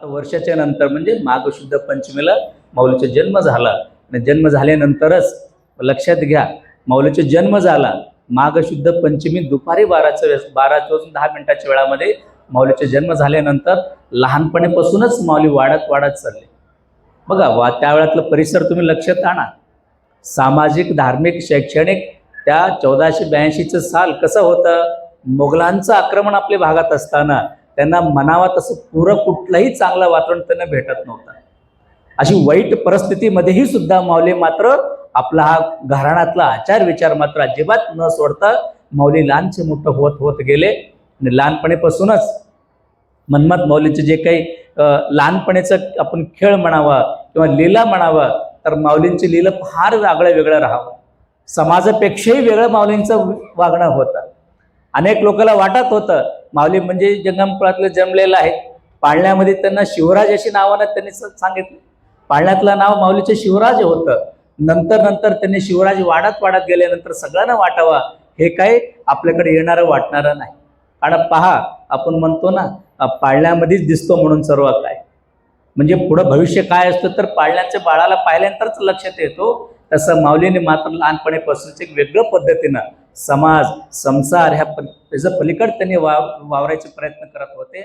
आता वर्षाच्या नंतर म्हणजे माघ शुद्ध पंचमीला माऊलीचा जन्म झाला आणि जन्म झाल्यानंतरच लक्षात घ्या, माऊलीचा जन्म झाला माघ शुद्ध पंचमी दुपारी 12:10 वेळामध्ये माऊलीचा जन्म झाल्यानंतर लहानपणीपासूनच माऊली वाढत वाढत चालले. बघा त्या वेळातलं परिसर तुम्ही लक्षात आणा. सामाजिक, धार्मिक, शैक्षणिक त्या 1482 साल कसं होतं. मोगलांचं आक्रमण आपल्या भागात असताना त्यांना मनावा तसं पुरं कुठलंही चांगलं वातावरण त्यांना भेटत नव्हतं. अशी वाईट परिस्थितीमध्येही सुद्धा माऊली मात्र आपला हा घराण्यातला आचार विचार मात्र अजिबात न सोडता माऊली लहानचे मोठं होत होत गेले. आणि लहानपणीपासूनच मनमत माऊलीचे जे काही लहानपणीचं आपण खेळ म्हणावा किंवा लीला म्हणावा तर माऊलींची लीला फार वेगळं राहावं. समाजापेक्षाही वेगळं माऊलींचं वागणं होतं. अनेक लोकांना वाटत होतं माऊली म्हणजे जंगमकुळातलं जन्मलेलं आहे. पाळण्यामध्ये त्यांना शिवराज अशी नावानं त्यांनी सांगितलं. पाळण्यातलं नाव माऊलीचे शिवराज होतं. नंतर त्यांनी शिवराज वाढत गेल्यानंतर सगळ्यांना वाटावा हे काय आपल्याकडे येणारं वाटणारं नाही. कारण पहा, आपण म्हणतो ना पाळण्यामध्येच दिसतो म्हणून सर्व काय, म्हणजे पुढं भविष्य काय असतं तर पाळण्याच्या बाळाला पाहिल्यानंतरच लक्षात येतो. तसं माऊलीने मात्र लहानपणीपासूनच एक वेगळ्या पद्धतीनं समाज, संसार ह्याच्या पलीकडे त्यांनी वावरायचे प्रयत्न करत होते.